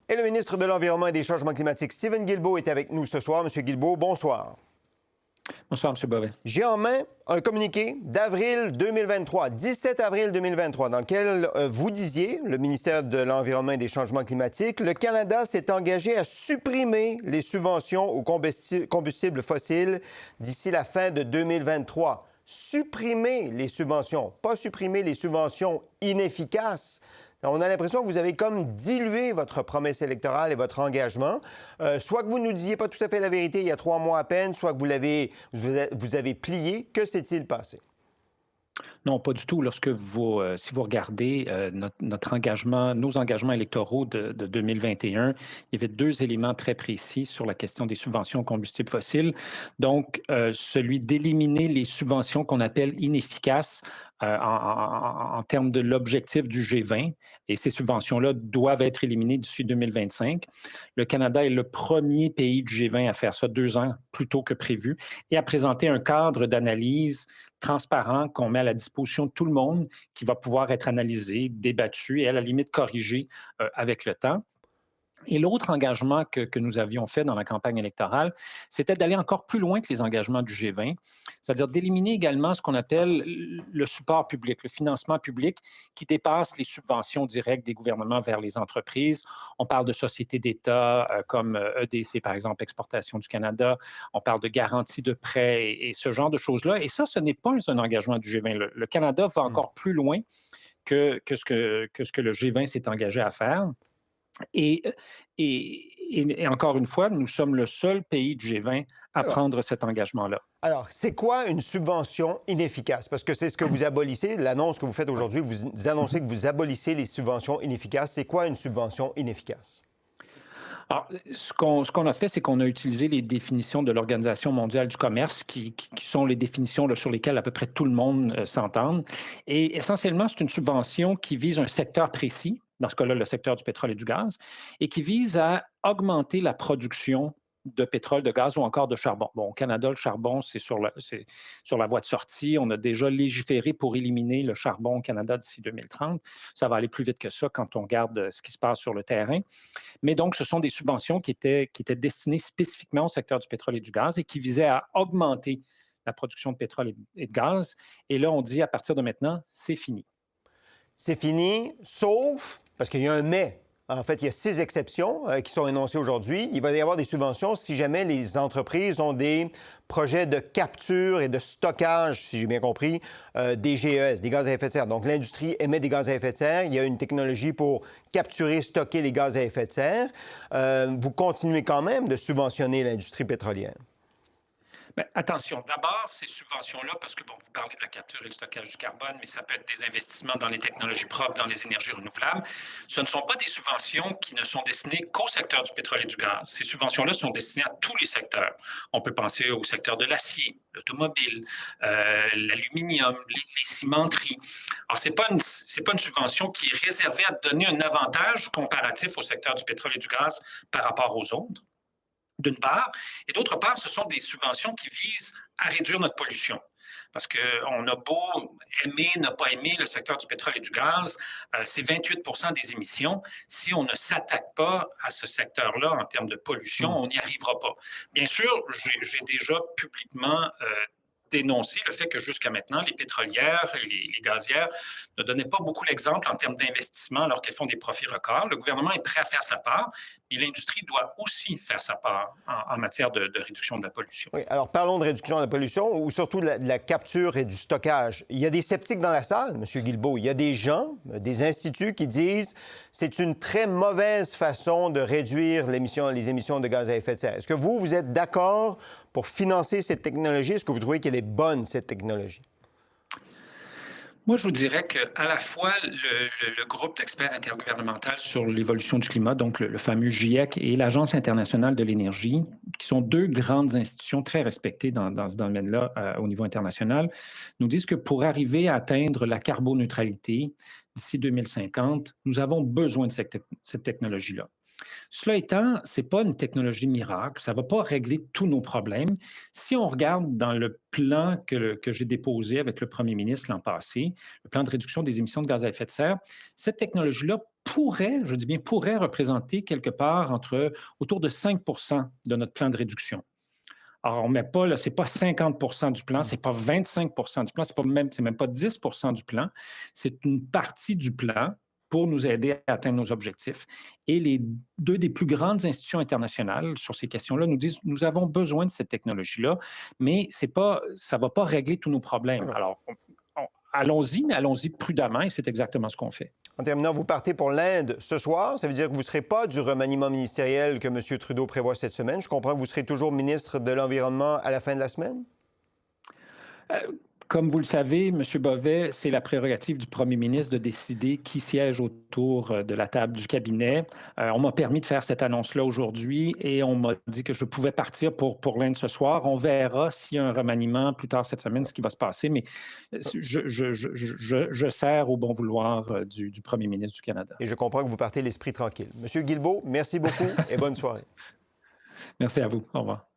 Et le ministre de l'Environnement et des Changements climatiques, Stephen Guilbeault, est avec nous ce soir. Monsieur Guilbeault, bonsoir. Bonsoir, M. Bovet. J'ai en main un communiqué d'avril 2023, 17 avril 2023, dans lequel vous disiez, le ministère de l'Environnement et des Changements climatiques, le Canada s'est engagé à supprimer les subventions aux combustibles fossiles d'ici la fin de 2023. Supprimer les subventions, pas supprimer les subventions inefficaces. On a l'impression que vous avez comme dilué votre promesse électorale et votre engagement. Soit que vous ne nous disiez pas tout à fait la vérité il y a 3 mois à peine, soit que vous avez plié. Que s'est-il passé? Non, pas du tout. Si vous regardez notre engagement, nos engagements électoraux de 2021, il y avait deux éléments très précis sur la question des subventions aux combustibles fossiles. Donc, celui d'éliminer les subventions qu'on appelle inefficaces en termes de l'objectif du G20. Et ces subventions-là doivent être éliminées d'ici 2025. Le Canada est le premier pays du G20 à faire ça 2 ans plus tôt que prévu et à présenter un cadre d'analyse transparent qu'on met à la disposition de tout le monde, qui va pouvoir être analysé, débattu et à la limite corrigé avec le temps. Et l'autre engagement que nous avions fait dans la campagne électorale, c'était d'aller encore plus loin que les engagements du G20, c'est-à-dire d'éliminer également ce qu'on appelle le support public, le financement public qui dépasse les subventions directes des gouvernements vers les entreprises. On parle de sociétés d'État comme EDC, par exemple, Exportation du Canada. On parle de garantie de prêts et ce genre de choses-là. Et ça, ce n'est pas un engagement du G20. Le Canada va encore plus loin que ce que le G20 s'est engagé à faire. Et, et encore une fois, nous sommes le seul pays du G20 à Alors, prendre cet engagement-là. alors, c'est quoi une subvention inefficace? Parce que c'est ce que vous abolissez, l'annonce que vous faites aujourd'hui, vous annoncez que vous abolissez les subventions inefficaces. C'est quoi une subvention inefficace? Alors, ce qu'on a fait, c'est qu'on a utilisé les définitions de l'Organisation mondiale du commerce, qui sont les définitions là, sur lesquelles à peu près tout le monde s'entend. Et essentiellement, c'est une subvention qui vise un secteur précis, dans ce cas-là, le secteur du pétrole et du gaz, et qui vise à augmenter la production de pétrole, de gaz ou encore de charbon. Bon, au Canada, le charbon, c'est sur la voie de sortie. On a déjà légiféré pour éliminer le charbon au Canada d'ici 2030. Ça va aller plus vite que ça quand on regarde ce qui se passe sur le terrain. Mais donc, ce sont des subventions qui étaient destinées spécifiquement au secteur du pétrole et du gaz et qui visaient à augmenter la production de pétrole et de gaz. Et là, on dit à partir de maintenant, c'est fini. C'est fini, sauf, parce qu'il y a un mais. En fait, il y a 6 exceptions qui sont énoncées aujourd'hui. Il va y avoir des subventions si jamais les entreprises ont des projets de capture et de stockage, si j'ai bien compris, des GES, des gaz à effet de serre. Donc, l'industrie émet des gaz à effet de serre. Il y a une technologie pour capturer, stocker les gaz à effet de serre. Vous continuez quand même de subventionner l'industrie pétrolière. Mais attention, d'abord, ces subventions-là, parce que, bon, vous parlez de la capture et le stockage du carbone, mais ça peut être des investissements dans les technologies propres, dans les énergies renouvelables. Ce ne sont pas des subventions qui ne sont destinées qu'au secteur du pétrole et du gaz. Ces subventions-là sont destinées à tous les secteurs. On peut penser au secteur de l'acier, l'automobile, l'aluminium, les cimenteries. Alors, c'est pas une subvention qui est réservée à donner un avantage comparatif au secteur du pétrole et du gaz par rapport aux autres, d'une part, et d'autre part, ce sont des subventions qui visent à réduire notre pollution. Parce qu'on a beau aimer, ne pas aimer le secteur du pétrole et du gaz, c'est 28 des émissions. Si on ne s'attaque pas à ce secteur-là en termes de pollution, on n'y arrivera pas. Bien sûr, j'ai déjà publiquement dénoncé le fait que jusqu'à maintenant, les pétrolières et les gazières ne donnaient pas beaucoup l'exemple en termes d'investissement alors qu'elles font des profits records. Le gouvernement est prêt à faire sa part, mais l'industrie doit aussi faire sa part en matière de réduction de la pollution. Oui, alors parlons de réduction de la pollution ou surtout de la capture et du stockage. Il y a des sceptiques dans la salle, M. Guilbeault. Il y a des gens, des instituts qui disent que c'est une très mauvaise façon de réduire les émissions de gaz à effet de serre. Est-ce que vous êtes d'accord pour financer cette technologie? Est-ce que vous trouvez qu'elle est bonne, cette technologie? Moi, je vous dirais qu'à la fois, le groupe d'experts intergouvernemental sur l'évolution du climat, donc le fameux GIEC, et l'Agence internationale de l'énergie, qui sont deux grandes institutions très respectées dans ce domaine-là au niveau international, nous disent que pour arriver à atteindre la carboneutralité d'ici 2050, nous avons besoin de cette technologie-là. Cela étant, ce n'est pas une technologie miracle, ça ne va pas régler tous nos problèmes. Si on regarde dans le plan que j'ai déposé avec le premier ministre l'an passé, le plan de réduction des émissions de gaz à effet de serre, cette technologie-là pourrait, je dis bien pourrait, représenter quelque part autour de 5 de notre plan de réduction. Alors, on met pas, là, c'est pas 50 du plan, c'est pas 25 du plan, c'est même pas 10 du plan. C'est une partie du plan pour nous aider à atteindre nos objectifs. Et les deux des plus grandes institutions internationales sur ces questions-là nous disent nous avons besoin de cette technologie-là, mais ça ne va pas régler tous nos problèmes. D'accord. Alors, allons-y, mais allons-y prudemment, et c'est exactement ce qu'on fait. En terminant, vous partez pour l'Inde ce soir. Ça veut dire que vous ne serez pas du remaniement ministériel que M. Trudeau prévoit cette semaine. Je comprends que vous serez toujours ministre de l'Environnement à la fin de la semaine? Euh, Comme vous le savez, M. Bovet, c'est la prérogative du premier ministre de décider qui siège autour de la table du cabinet. On m'a permis de faire cette annonce-là aujourd'hui et on m'a dit que je pouvais partir pour l'Inde ce soir. On verra s'il y a un remaniement plus tard cette semaine, ce qui va se passer, mais je sers au bon vouloir du premier ministre du Canada. Et je comprends que vous partez l'esprit tranquille. Monsieur Guilbeault, merci beaucoup et bonne soirée. Merci à vous. Au revoir.